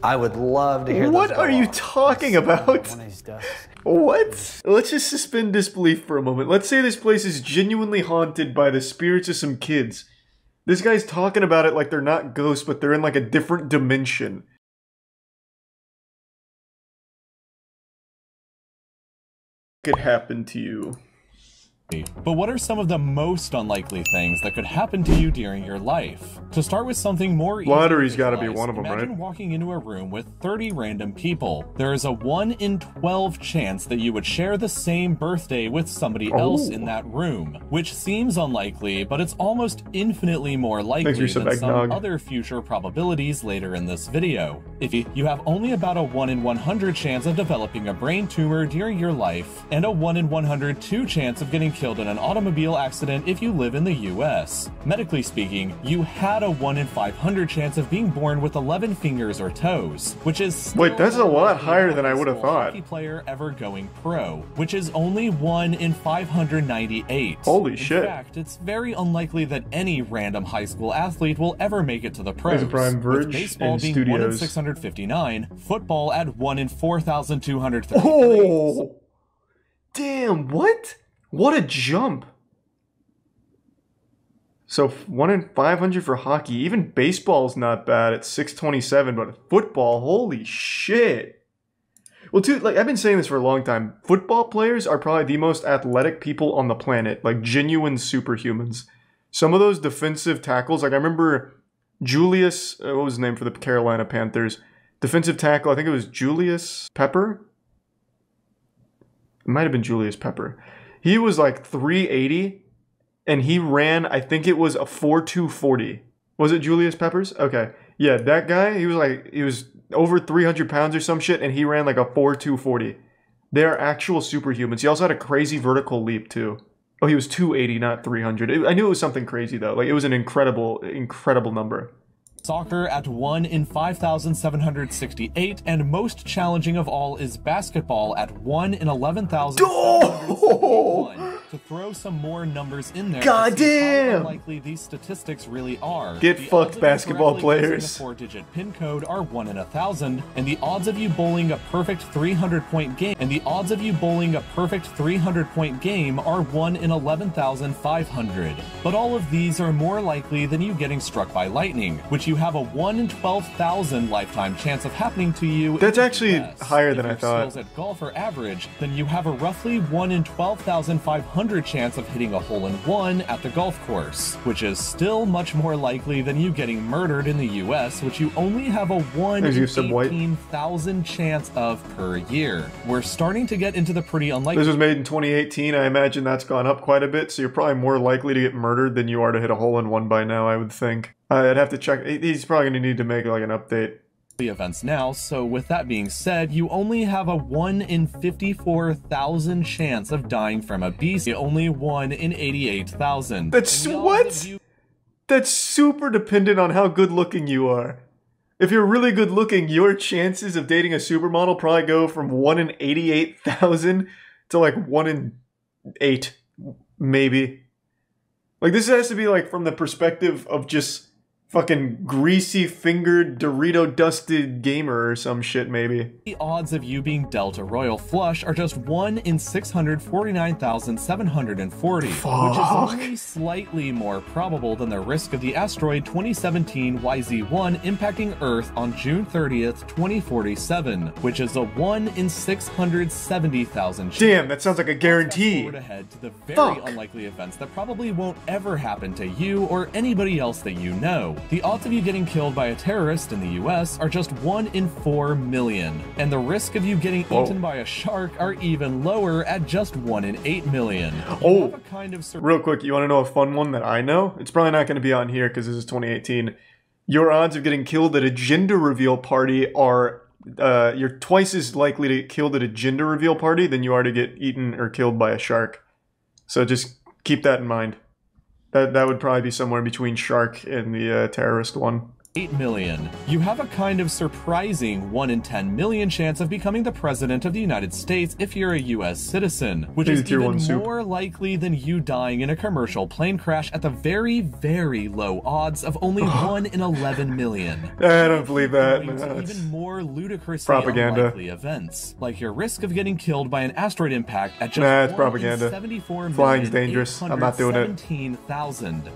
I would love to hear What those go are you off. talking about? One of these desks. What? Let's just suspend disbelief for a moment. Let's say this place is genuinely haunted by the spirits of some kids. This guy's talking about it like they're not ghosts, but they're in like a different dimension. Could happen to you. But what are some of the most unlikely things that could happen to you during your life? To start with something more easy, Lottery's gotta be one of them, imagine right? walking into a room with 30 random people. There is a 1 in 12 chance that you would share the same birthday with somebody else in that room, which seems unlikely, but it's almost infinitely more likely than some other future probabilities later in this video. If you have only about a 1 in 100 chance of developing a brain tumor during your life, and a 1 in 102 chance of getting killed in an automobile accident if you live in the US. Medically speaking, you had a 1 in 500 chance of being born with 11 fingers or toes, which is wait, that's a lot higher than I would have thought. Hockey player ever going pro, which is only 1 in 598. Holy shit. In fact, it's very unlikely that any random high school athlete will ever make it to the pros, with baseball being 1 in 659, football at 1 in 4,233. Oh! Damn, what? What a jump. So 1 in 500 for hockey. Even baseball's not bad at 627, but football, holy shit. Well, dude, like I've been saying this for a long time. Football players are probably the most athletic people on the planet, like genuine superhumans. Some of those defensive tackles, like I remember Julius, what was his name for the Carolina Panthers? Defensive tackle, I think it was Julius Pepper. It might have been Julius Pepper. He was like 380, and he ran, I think it was a 4.240. Was it Julius Peppers? Okay. Yeah, that guy, he was over 300 pounds or some shit, and he ran like a 4.240. They're actual superhumans. He also had a crazy vertical leap, too. Oh, he was 280, not 300. I knew it was something crazy, though. Like, it was an incredible, incredible number. Soccer at 1 in 5,768, and most challenging of all is basketball at 1 in 11,771. To throw some more numbers in there, goddamn! How unlikely these statistics really are. Get fucked, basketball players. The 4-digit PIN code are 1 in 1,000, and the odds of you bowling a perfect 300-point game, are 1 in 11,500. But all of these are more likely than you getting struck by lightning, which you have a 1 in 12,000 lifetime chance of happening to you. That's actually higher than I thought. If your skills at golf are average, then you have a roughly 1 in 12,500 chance of hitting a hole-in-one at the golf course, which is still much more likely than you getting murdered in the US, which you only have a 1 in 18,000 chance of per year. We're starting to get into the pretty unlikely. This was made in 2018. I imagine that's gone up quite a bit, so you're probably more likely to get murdered than you are to hit a hole-in-one by now, I would think. I'd have to check. He's probably going to need to make like an update. Events now, so with that being said, you only have a 1 in 54,000 chance of dying from a beast, only 1 in 88,000. That's what? That's super dependent on how good looking you are. If you're really good looking, your chances of dating a supermodel probably go from 1 in 88,000 to like 1 in 8, maybe. Like this has to be like from the perspective of just fucking greasy-fingered, Dorito-dusted gamer or some shit, maybe. The odds of you being dealt a royal flush are just 1 in 649,740, which is only slightly more probable than the risk of the asteroid 2017 YZ-1 impacting Earth on June 30th, 2047, which is a 1 in 670,000 chance. Damn, that sounds like a guarantee. Forward ahead to the very unlikely events that probably won't ever happen to you or anybody else that you know. The odds of you getting killed by a terrorist in the US are just 1 in 4 million, and the risk of you getting eaten by a shark are even lower at just 1 in 8 million. Real quick, you want to know a fun one that I know? It's probably not going to be on here because this is 2018. Your odds of getting killed at a gender reveal party are, you're twice as likely to get killed at a gender reveal party than you are to get eaten or killed by a shark. So just keep that in mind. That would probably be somewhere between shark and the terrorist one. 8 million. You have a kind of surprising 1 in 10 million chance of becoming the president of the United States if you're a US citizen, which is even more likely than you dying in a commercial plane crash at the very, very low odds of only 1 in 11 million. I don't believe that. Even more ludicrously propaganda. unlikely events, like your risk of getting killed by an asteroid impact at just it's propaganda. 74,000,817,000. Dangerous. I'm not doing it.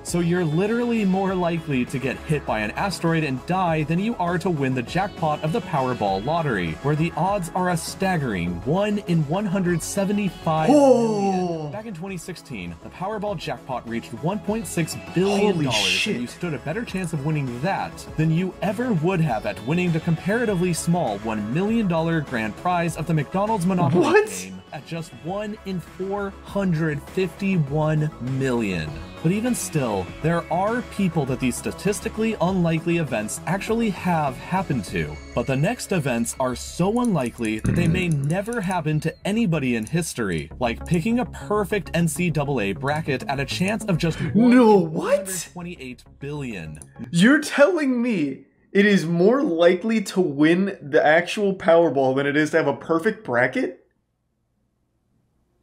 So you're literally more likely to get hit by an asteroid and die than you are to win the jackpot of the Powerball lottery, where the odds are a staggering 1 in 175 million. Back in 2016, the Powerball jackpot reached $1.6 billion, and you stood a better chance of winning that than you ever would have at winning the comparatively small $1 million grand prize of the McDonald's Monopoly game at just 1 in 451 million. But even still, there are people that these statistically unlikely events actually have happened to. But the next events are so unlikely that they may never happen to anybody in history, like picking a perfect NCAA bracket at a chance of just 1 in 128 billion. You're telling me it is more likely to win the actual Powerball than it is to have a perfect bracket?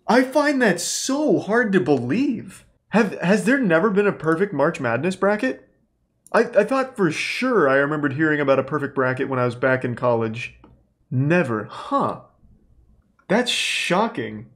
I find that so hard to believe. Has there never been a perfect March Madness bracket? I thought for sure I remembered hearing about a perfect bracket when I was back in college. Never. Huh. That's shocking.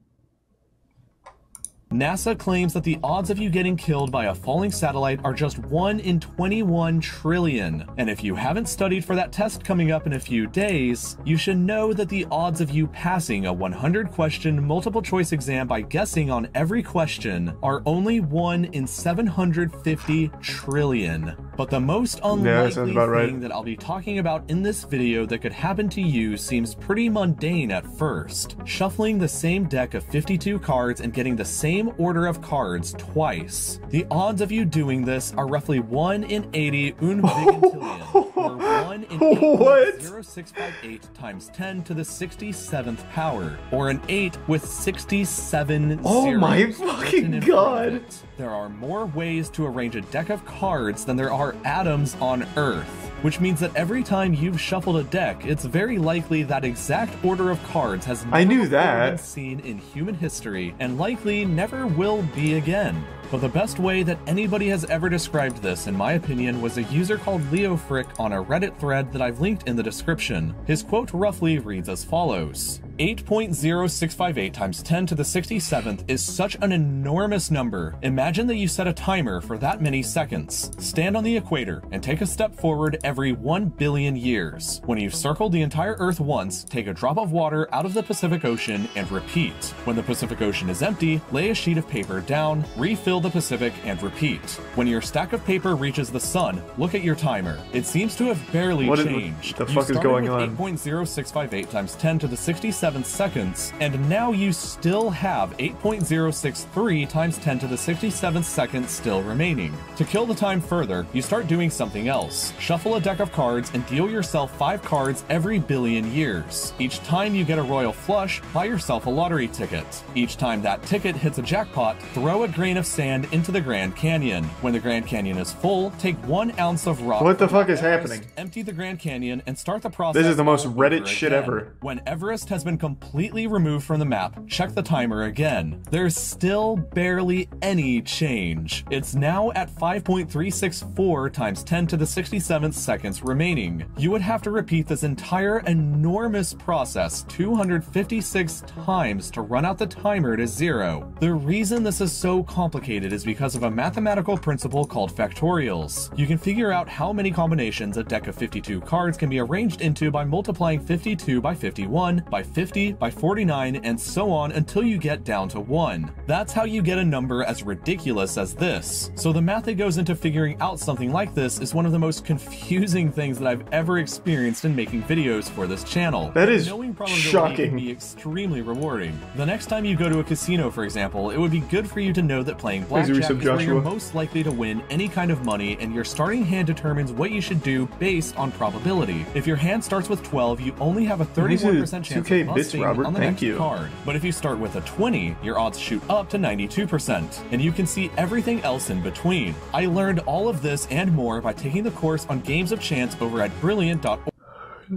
NASA claims that the odds of you getting killed by a falling satellite are just 1 in 21 trillion. And if you haven't studied for that test coming up in a few days, you should know that the odds of you passing a 100-question multiple-choice exam by guessing on every question are only 1 in 750 trillion. But the most unlikely thing that I'll be talking about in this video that could happen to you seems pretty mundane at first. Shuffling the same deck of 52 cards and getting the same order of cards twice. The odds of you doing this are roughly 1 in 80 unbigentillion, or 1 in 8.0658 times 10 to the 67th power, or an 8 with 67 zeros. Oh my fucking god! There are more ways to arrange a deck of cards than there are atoms on Earth, which means that every time you've shuffled a deck, it's very likely that exact order of cards has never been seen in human history, and likely never will be again. But the best way that anybody has ever described this, in my opinion, was a user called LeoFrick on a Reddit thread that I've linked in the description. His quote roughly reads as follows: 8.0658 times 10 to the 67th is such an enormous number. Imagine that you set a timer for that many seconds. Stand on the equator and take a step forward every 1 billion years. When you've circled the entire Earth once, take a drop of water out of the Pacific Ocean and repeat. When the Pacific Ocean is empty, lay a sheet of paper down, refill the Pacific, and repeat. When your stack of paper reaches the sun, look at your timer. It seems to have barely changed. What the fuck is going on? 8.0658 times 10 to the 67th seconds, and now you still have 8.063 times 10 to the 67th seconds still remaining. To kill the time further, you start doing something else. Shuffle a deck of cards and deal yourself 5 cards every billion years. Each time you get a royal flush, buy yourself a lottery ticket. Each time that ticket hits a jackpot, throw a grain of sand into the Grand Canyon. When the Grand Canyon is full, take 1 ounce of rock. What the fuck is happening? Empty the Grand Canyon and start the process. This is the most Reddit shit ever. When Everest has been completely removed from the map, check the timer again. There's still barely any change. It's now at 5.364 times 10 to the 67th seconds remaining. You would have to repeat this entire enormous process 256 times to run out the timer to 0. The reason this is so complicated is because of a mathematical principle called factorials. You can figure out how many combinations a deck of 52 cards can be arranged into by multiplying 52 by 51, by 50, by 49, and so on until you get down to 1. That's how you get a number as ridiculous as this. So the math that goes into figuring out something like this is one of the most confusing things that I've ever experienced in making videos for this channel. That is shocking. Can be extremely rewarding. The next time you go to a casino, for example, it would be good for you to know that playing blackjack is where you're most likely to win any kind of money, and your starting hand determines what you should do based on probability. If your hand starts with 12, you only have a 31% chance of bits, busting Robert. on the Thank next you. card. But if you start with a 20, your odds shoot up to 92%, and you can see everything else in between. I learned all of this and more by taking the course on Games of Chance over at brilliant.org.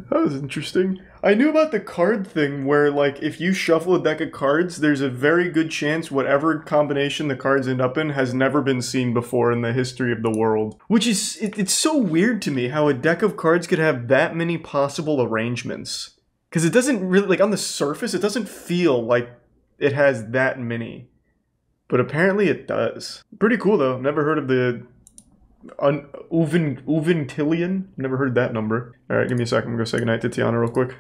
That was interesting. I knew about the card thing where, like, if you shuffle a deck of cards, there's a very good chance whatever combination the cards end up in has never been seen before in the history of the world. Which is, it's so weird to me how a deck of cards could have that many possible arrangements. Because it doesn't really, like, on the surface, it doesn't feel like it has that many. But apparently it does. Pretty cool, though. Never heard of the Uventillion? Never heard that number. Alright, give me a second. I'm gonna go say goodnight to Tiana real quick.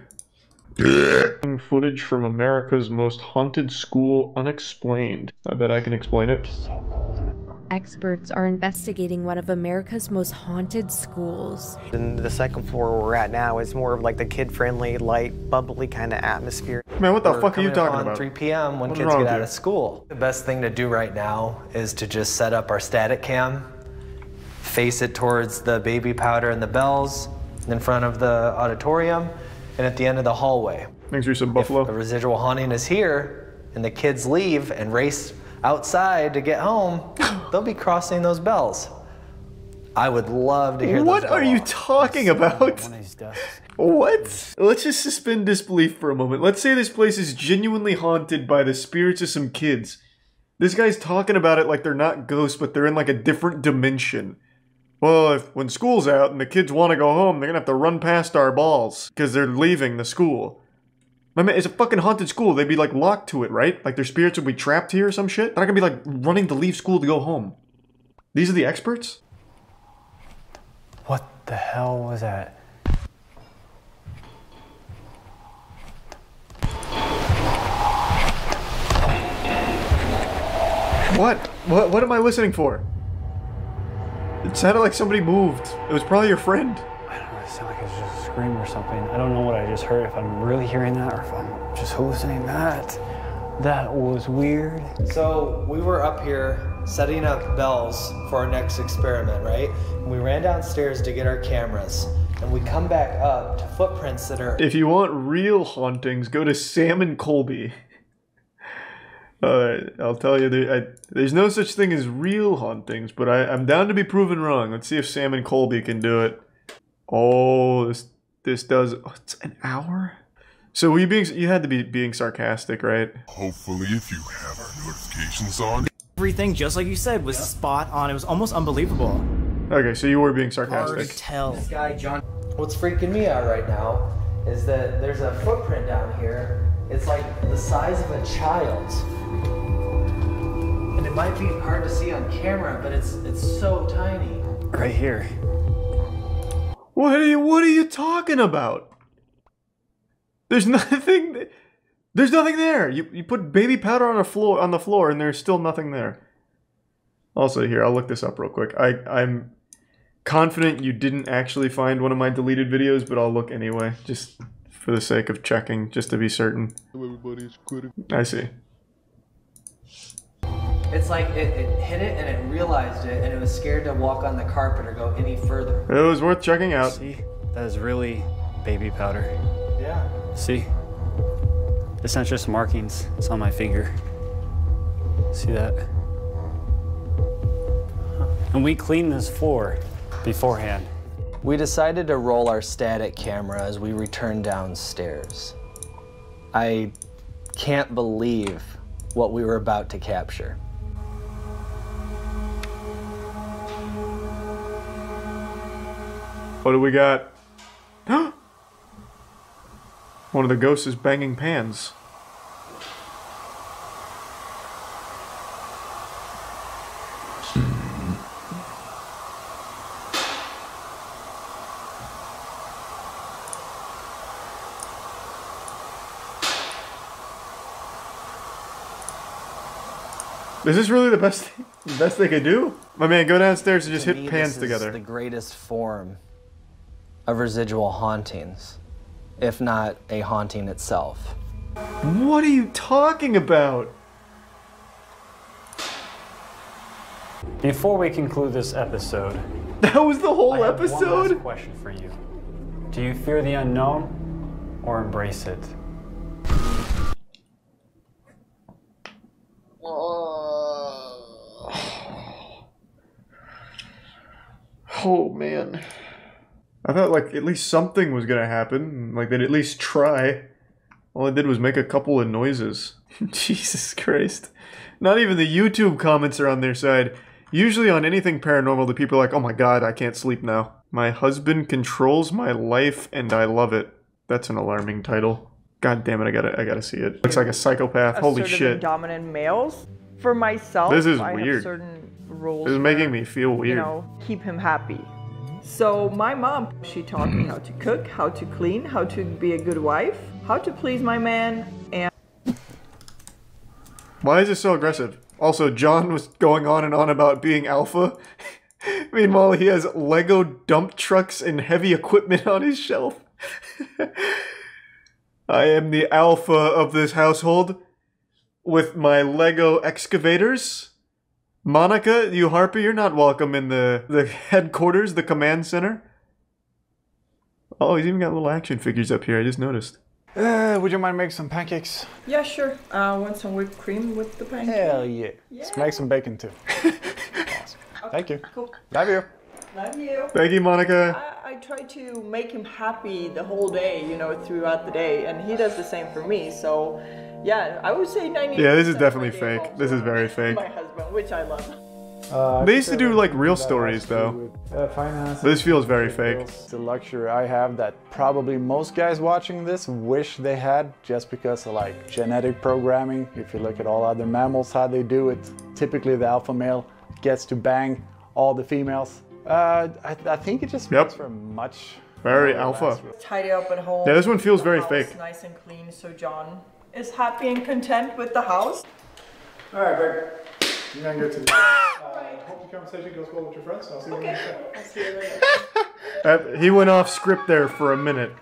Footage from America's most haunted school unexplained. I bet I can explain it. Experts are investigating one of America's most haunted schools. And the second floor where we're at now is more of like the kid-friendly, light, bubbly kind of atmosphere. Man, what the fuck are you talking about? 3 p.m. when What's kids wrong get with out you? of school. The best thing to do right now is to just set up our static cam, face it towards the baby powder and the bells in front of the auditorium and at the end of the hallway. Thanks for some buffalo. If the residual haunting is here and the kids leave and race outside to get home, they'll be crossing those bells. I would love to hear What those go are you off. talking about? What? Let's just suspend disbelief for a moment. Let's say this place is genuinely haunted by the spirits of some kids. This guy's talking about it like they're not ghosts, but they're in like a different dimension. Well, when school's out and the kids want to go home, they're gonna have to run past our balls because they're leaving the school. My man, it's a fucking haunted school. They'd be like locked to it, right? Like their spirits would be trapped here or some shit. They're not gonna be like running to leave school to go home. These are the experts? What the hell was that? What am I listening for? It sounded like somebody moved. It was probably your friend. I don't know, it sounded like it was just a scream or something. I don't know what I just heard, if I'm really hearing that or if I'm just hallucinating that. That was weird. So we were up here setting up bells for our next experiment, right? And we ran downstairs to get our cameras. And we come back up to footprints that are... If you want real hauntings, go to Sam and Colby. Alright, I'll tell you, there's no such thing as real hauntings, but I'm down to be proven wrong. Let's see if Sam and Colby can do it. Oh, this does... Oh, it's an hour? So were you had to be being sarcastic, right? Hopefully, if you have our notifications on. Everything, just like you said, was spot on. It was almost unbelievable. Okay, so you were being Hard sarcastic. to tell. This guy, John... What's freaking me out right now is that there's a footprint down here. It's like the size of a child's. And it might be hard to see on camera, but it's so tiny. Right here. What are you talking about? There's nothing there. You put baby powder on the floor and there's still nothing there. Also here, I'll look this up real quick. I'm confident you didn't actually find one of my deleted videos, but I'll look anyway, just for the sake of checking, just to be certain. Everybody's quitting. I see. It's like it hit it and it realized it and it was scared to walk on the carpet or go any further. It was worth checking out. See? That is really baby powder. Yeah. See? It's not just markings, it's on my finger. See that? And we cleaned this floor beforehand. We decided to roll our static camera as we returned downstairs. I can't believe what we were about to capture. What do we got? One of the ghosts is banging pans. Is this really the best they could do? My man, go downstairs and just To hit me, pans this together. is the greatest form of residual hauntings, if not a haunting itself. What are you talking about? Before we conclude this episode, That was the whole I have one episode? last question for you. Do you fear the unknown or embrace it? Oh, man. I thought, like, at least something was gonna happen. Like, they'd at least try. All I did was make a couple of noises. Jesus Christ. Not even the YouTube comments are on their side. Usually on anything paranormal, the people are like, oh my god, I can't sleep now. My husband controls my life and I love it. That's an alarming title. God damn it, I gotta see it. Looks like a psychopath. Holy shit. And dominant males. For myself, this is I weird. have certain rules. This is making me feel weird. You know, keep him happy. So my mom, she taught me how to cook, how to clean, how to be a good wife, how to please my man, and... Why is this so aggressive? Also, John was going on and on about being alpha. Meanwhile, he has Lego dump trucks and heavy equipment on his shelf. I am the alpha of this household with my Lego excavators. Monica, you harpy, you're not welcome in the headquarters, the command center. Oh, he's even got little action figures up here, I just noticed. Would you mind making some pancakes? Yeah, sure. Want some whipped cream with the pancakes? Hell yeah. Let's make some bacon too. Awesome. Okay, thank you. Cool. Love you. Love you. Thank you, Monica. I try to make him happy the whole day, you know, throughout the day, and he does the same for me, so yeah, I would say 90%. Yeah, this is definitely fake. This is very fake. My husband, which I love. They used to do like real stories though. Finance. This feels very fake. It's a luxury I have that probably most guys watching this wish they had, just because of like genetic programming. If you look at all other mammals, how they do it, typically the alpha male gets to bang all the females. I think it just makes for much very alpha. Tidy up at home. Yeah, this one feels very fake. Nice and clean, so John is happy and content with the house. All right, Greg. You're gonna go to the hope the conversation goes well with your friends. I'll see you later. I'll see you later. He went off script there for a minute.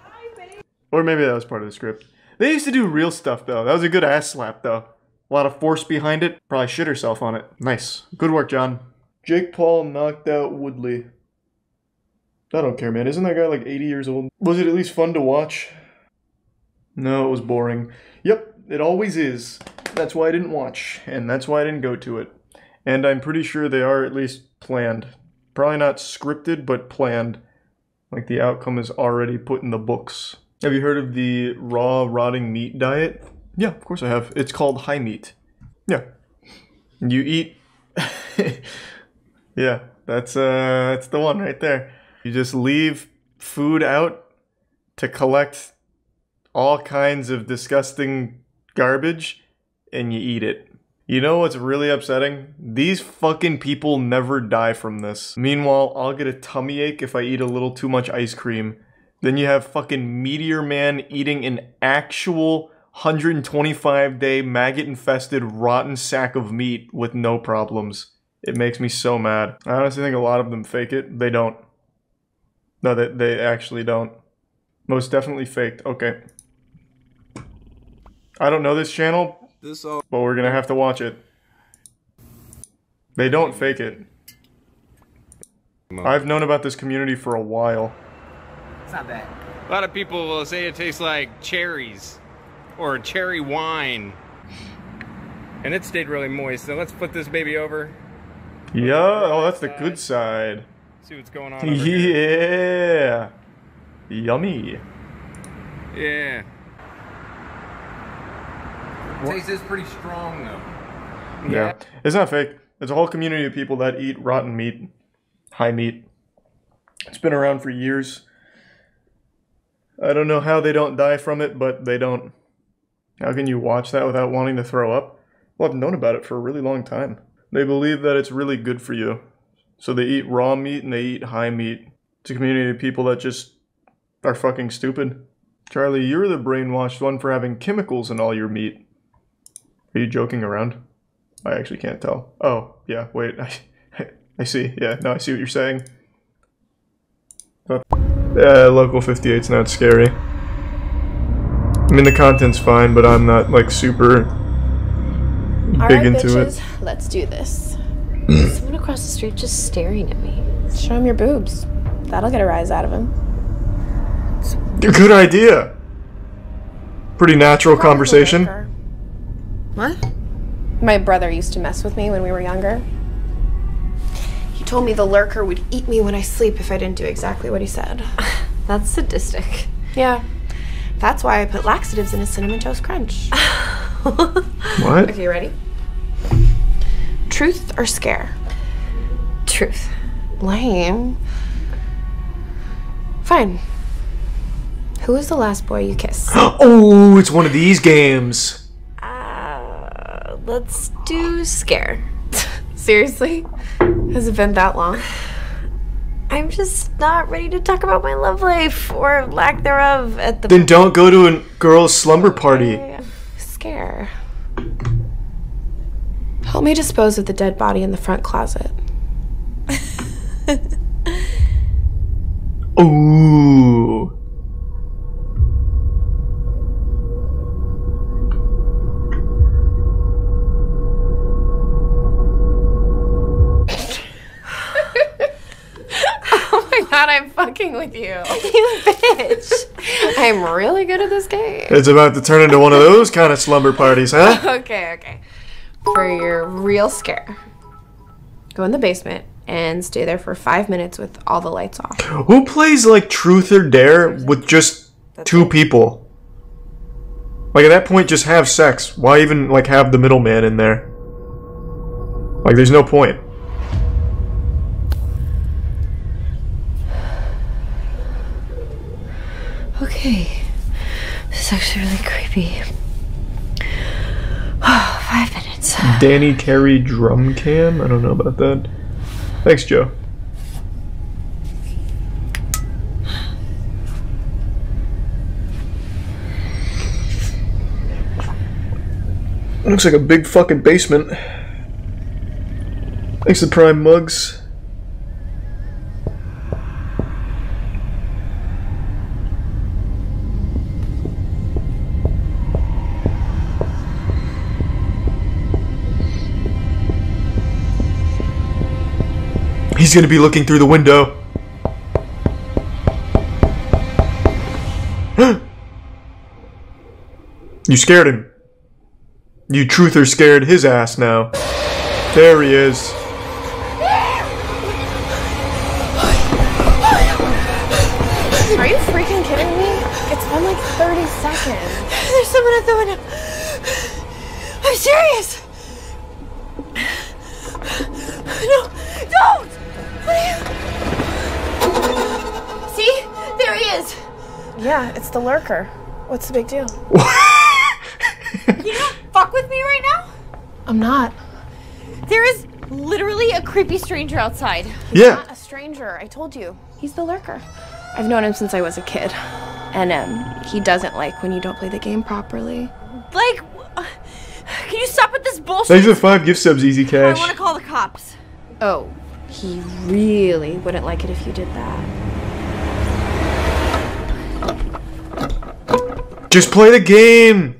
Or maybe that was part of the script. They used to do real stuff though. That was a good ass slap though. A lot of force behind it. Probably shit herself on it. Nice. Good work, John. Jake Paul knocked out Woodley. I don't care, man. Isn't that guy like 80 years old? Was it at least fun to watch? No, it was boring. Yep, it always is. That's why I didn't watch, and that's why I didn't go to it. And I'm pretty sure they are at least planned. Probably not scripted, but planned. Like the outcome is already put in the books. Have you heard of the raw rotting meat diet? Yeah, of course I have. It's called high meat. Yeah. You eat... Yeah, that's the one right there. You just leave food out to collect all kinds of disgusting garbage and you eat it. You know what's really upsetting? These fucking people never die from this. Meanwhile, I'll get a tummy ache if I eat a little too much ice cream. Then you have fucking Meteor Man eating an actual 125-day maggot-infested rotten sack of meat with no problems. It makes me so mad. I honestly think a lot of them fake it. They don't. No, they actually don't. Most definitely faked. Okay. I don't know this channel, but we're gonna have to watch it. They don't fake it. I've known about this community for a while. It's not bad. A lot of people will say it tastes like cherries or cherry wine. And it stayed really moist. So let's flip this baby over. Yeah, oh, that's the good side. See what's going on over here. Yeah. Yummy. Yeah. Taste is pretty strong though. Yeah. It's not fake. There's a whole community of people that eat rotten meat. High meat. It's been around for years. I don't know how they don't die from it, but they don't. How can you watch that without wanting to throw up? Well, I've known about it for a really long time. They believe that it's really good for you. So they eat raw meat and they eat high meat. It's a community of people that just are fucking stupid. Charlie, you're the brainwashed one for having chemicals in all your meat. Are you joking around? I actually can't tell. Oh, yeah, wait. I see. Yeah, no, I see what you're saying. Yeah, Local 58's not scary. I mean, the content's fine, but I'm not, like, super big into bitches, it. Let's do this. Someone across the street just staring at me. Show him your boobs. That'll get a rise out of him. Good idea. Pretty natural conversation. What? My brother used to mess with me when we were younger. He He told me the lurker would eat me when I sleep if I didn't do exactly what he said. That's sadistic. Yeah. That's why I put laxatives in a Cinnamon Toast Crunch. What? Okay, ready? Truth or scare? Truth. Lame. Fine. Who was the last boy you kissed? Oh, it's one of these games. Let's do scare. Seriously? Has it been that long? I'm just not ready to talk about my love life or lack thereof at the Then don't go to a girl's slumber party. Scare. Help me dispose of the dead body in the front closet. Ooh. Oh my god, I'm fucking with you. You bitch. I'm really good at this game. It's about to turn into one of those kind of slumber parties, huh? Okay. For your real scare, go in the basement and stay there for 5 minutes with all the lights off. Who plays like Truth or Dare with just two people? Like at that point, just have sex. Why even like have the middleman in there? Like there's no point. Okay. This is actually really creepy. Oh, 5 minutes. Danny Carey drum cam? I don't know about that. Thanks, Joe. Looks like a big fucking basement. Thanks to Prime Mugs. He's gonna be looking through the window. You scared him. You truther scared his ass now. There he is. Are you freaking kidding me? It's been like 30 seconds. There's someone at the window. I'm serious. No, don't! What are you... See? There he is. Yeah, it's the lurker. What's the big deal? You don't fuck with me right now? I'm not. There is literally a creepy stranger outside. He's not a stranger. I told you. He's the lurker. I've known him since I was a kid. And he doesn't like when you don't play the game properly. Like, can you stop with this bullshit? Thanks for the 5 gift subs, Easy I Cash. want to call the cops. Oh, he really wouldn't like it if you did that. Just play the game!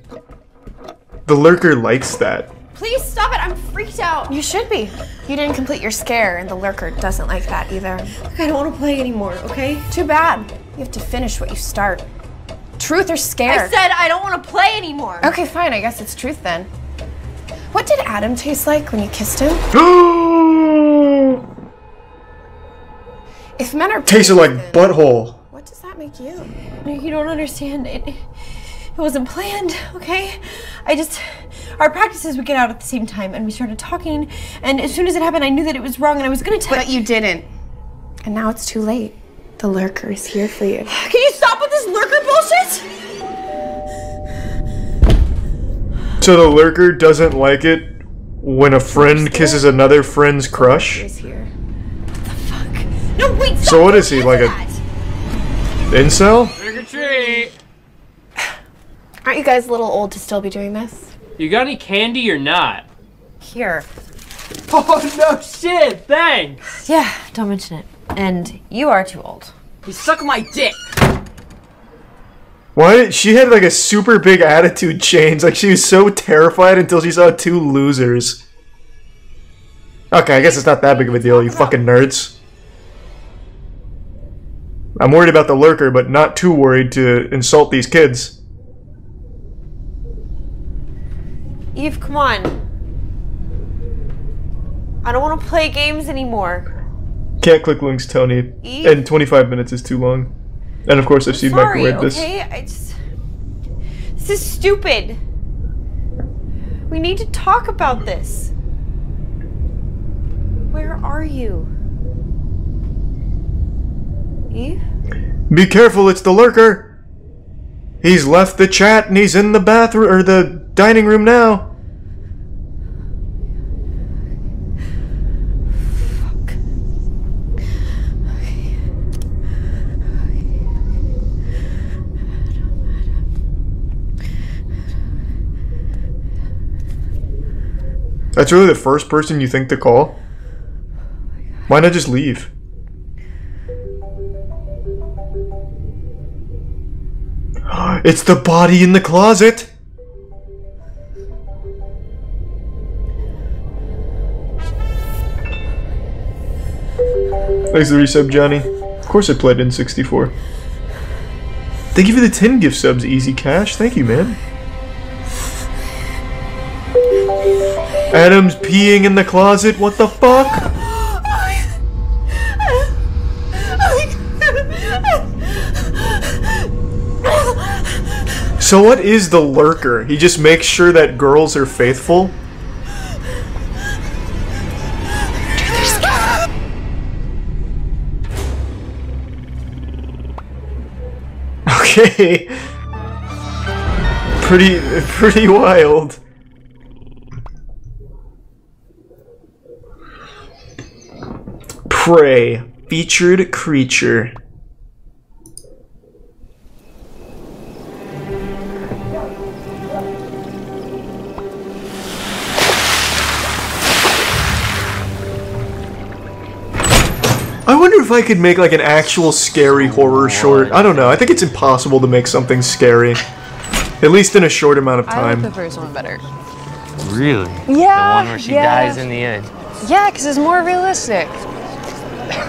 The lurker likes that. Please stop it. I'm freaked out. You should be. You didn't complete your scare, and the lurker doesn't like that either. I don't want to play anymore, okay? Too bad. You have to finish what you start. Truth or scare? I said I don't want to play anymore. Okay, fine. I guess it's truth then. What did Adam taste like when you kissed him? If men are Tasted like butthole. What does that make you? You don't understand. It wasn't planned, okay? Our practices would get out at the same time, and we started talking, and as soon as it happened, I knew that it was wrong, and I was gonna tell. But you didn't. And now it's too late. The lurker is here for you. Can you stop with this lurker bullshit? So the lurker doesn't like it when a friend kisses another friend's crush? Is here. No, wait, stop. So what is he, like a incel? Trick or treat! Aren't you guys a little old to still be doing this? You got any candy or not? Here. Oh, no shit, thanks! Yeah, don't mention it. And you are too old. You suck my dick! Why? She had like a super big attitude change. Like she was so terrified until she saw 2 losers. Okay, I guess it's not that big of a deal, you fucking nerds. I'm worried about the lurker, but not too worried to insult these kids. Eve, come on. I don't want to play games anymore. Can't click links, Tony. And 25 minutes is too long. And of course, I've seen microwave this. Okay, this is stupid. We need to talk about this. Where are you? Eve? Be careful, it's the lurker. He's left the chat and he's in the bathroom or the dining room now. That's really the first person you think to call? Why not just leave? It's the body in the closet! Thanks for the resub, Johnny. Of course I played in 64. Thank you for the 10 gift subs, Easy Cash. Thank you, man. Adam's peeing in the closet. What the fuck? So what is the lurker? He just makes sure that girls are faithful? Okay. Pretty wild. Prey. Featured creature. I wonder if I could make like an actual scary horror short. I don't know. I think it's impossible to make something scary. At least in a short amount of I time. like the first one better. Really? Yeah. The one where she dies in the end. Yeah, because it's more realistic.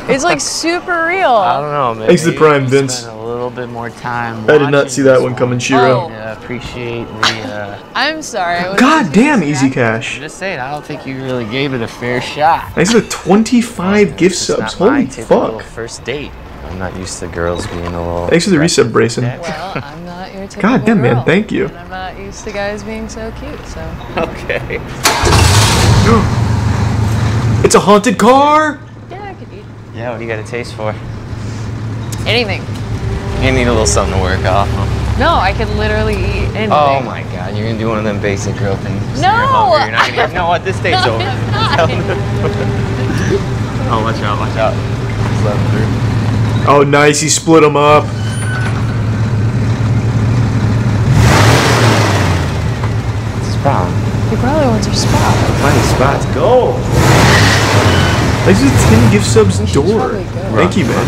It's like super real. I don't know, maybe Thanks to the Prime, Vince. spend a little bit more time. I did not see that one coming, Shiro. Appreciate the. I'm sorry. I God damn, Easy Cash. I'm just saying, I don't think you really gave it a fair shot. Thanks for the 25 gift subs. It's not my Holy typical fuck. first date. I'm not used to girls being a little. Thanks for the resub, Brayson. Well, I'm not your typical God damn, man, girl, thank you. And I'm not used to guys being so cute, so. Okay. It's a haunted car! Yeah, I could eat. Yeah, what do you got a taste for? Anything. You need a little something to work off, huh? No, I could literally eat anything. Oh my god, you're gonna do one of them basic girl things. No! You're hungry, you're not gonna. You know what? This date's over. Oh, watch out, watch out. Just let him through. Oh, nice, he split them up. What's his problem? He probably wants your spot. Plenty of spots. Go! Thanks for the 10 gift subs door. Thank you, man.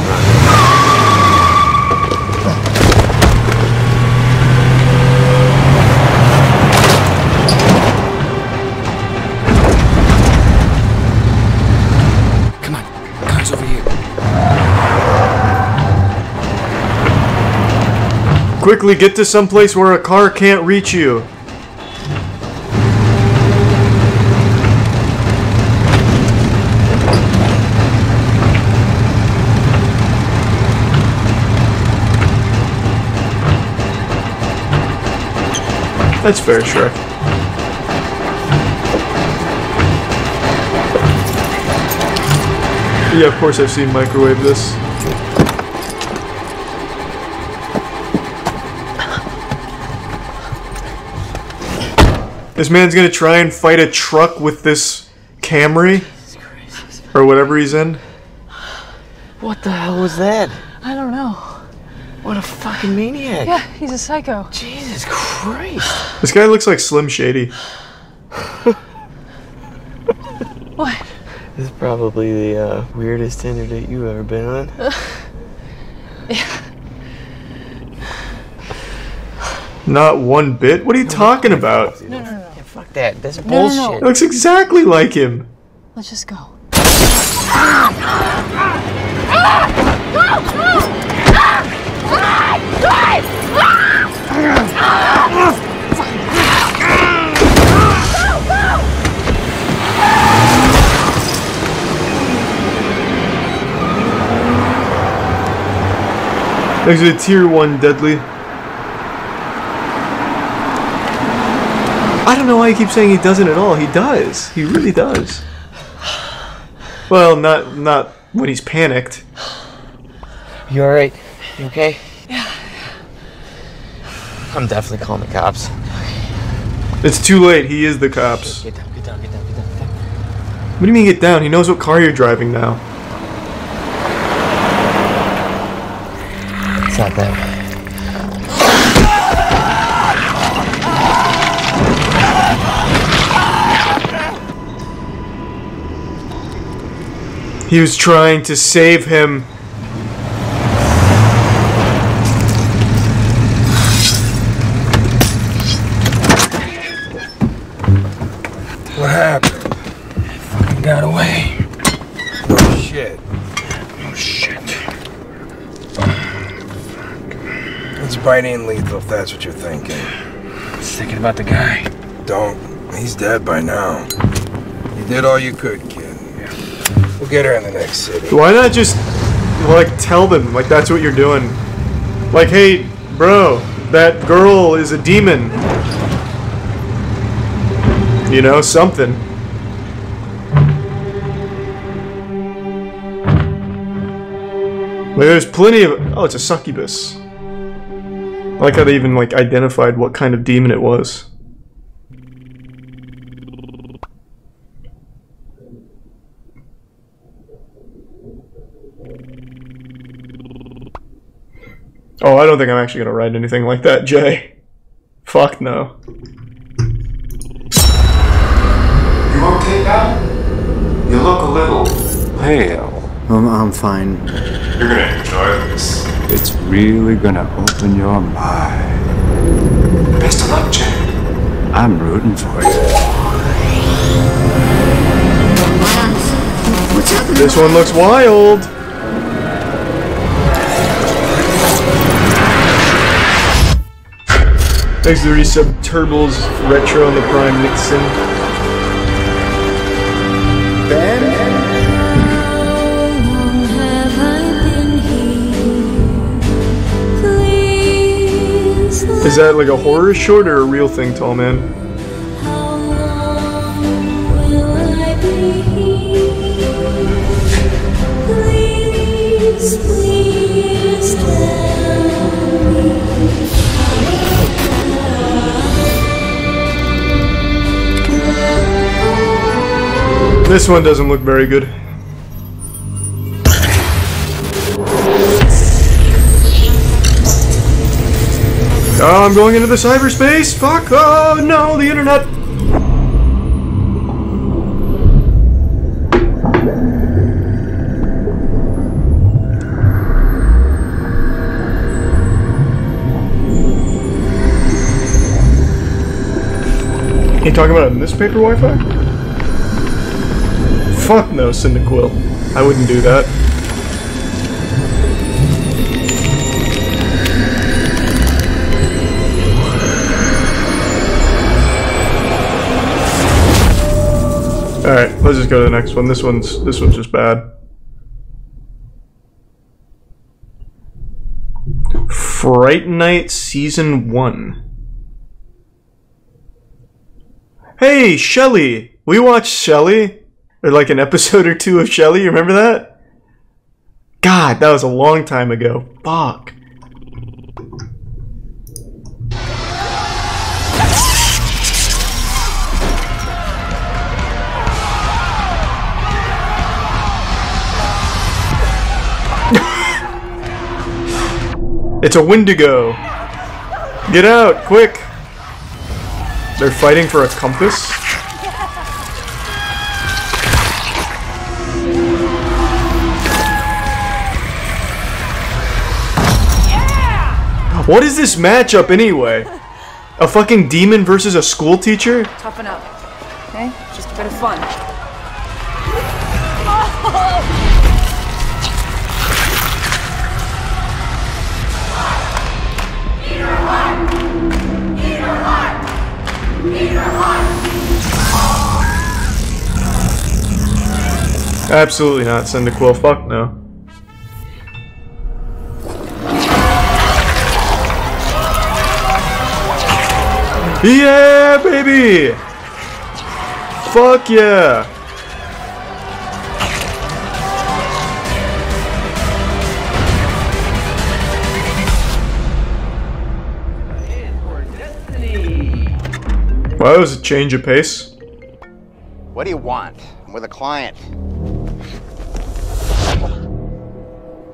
Come on, car's over here. Quickly get to someplace where a car can't reach you. That's fair, Shrek. Yeah, of course I've seen microwave this. This man's gonna try and fight a truck with this Camry. Or whatever he's in. What the hell was that? I don't know. What a fucking maniac. Yeah, he's a psycho. Jesus Christ. This guy looks like Slim Shady. What? This is probably the weirdest Tinder date you've ever been on. Yeah. Not one bit? What are you talking about? No. Yeah, fuck that. That's No. bullshit. It looks exactly like him. Let's just go. There's a tier 1 deadly. I don't know why he keeps saying he doesn't at all. He does. He really does. Well, not when he's panicked. You alright? You okay? Yeah. I'm definitely calling the cops. It's too late. He is the cops. Get down. What do you mean get down? He knows what car you're driving now. It's not them. He was trying to save him. What happened? Fucking got away. No shit. No shit. This bite ain't lethal if that's what you're thinking. Thinking about the guy. Don't. He's dead by now. You did all you could, kid. We'll get her in the next city. Why not just, like, tell them, like, that's what you're doing? Like, hey, bro, that girl is a demon. You know, something. Like, there's plenty of... Oh, it's a succubus. I like how they even, like, identified what kind of demon it was. Oh, I don't think I'm actually gonna write anything like that, Jay. Fuck no. You okay, pal? You look a little pale. I'm fine. You're gonna enjoy this. It's really gonna open your mind. Best of luck, Jay. I'm rooting for you. This one looks wild. Thanks to the resub Turbos Retro on the Prime Nixon. Ben? Is that like a horror short or a real thing, tall man? This one doesn't look very good. Oh, I'm going into the cyberspace! Fuck! Oh no, the internet! You talking about a newspaper Wi-Fi? Fuck no, Cyndaquil. I wouldn't do that. Alright, let's just go to the next one. This one's just bad. Fright Night Season 1. Hey, Shelly! We watched Shelly. Or like an episode or two of Shelly, you remember that? God, that was a long time ago. Fuck. It's a Wendigo. Get out, quick. They're fighting for a compass? What is this matchup anyway? A fucking demon versus a school teacher? Toughen up, okay? Just a bit of fun. Absolutely not, Cyndaquil. Fuck no. Yeah, baby! Fuck yeah! Wow, that was a change of pace. What do you want? I'm with a client.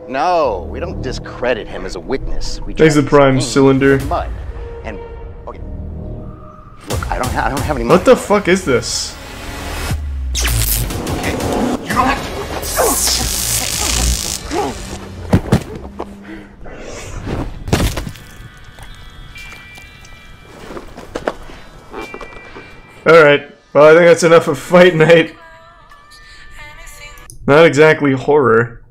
No, we don't discredit him as a witness. We Takes the prime cylinder. Mud. And okay. Look, I don't have any money. What the fuck is this? Okay. You don't have Alright, well I think that's enough of Fight Night. Not exactly horror.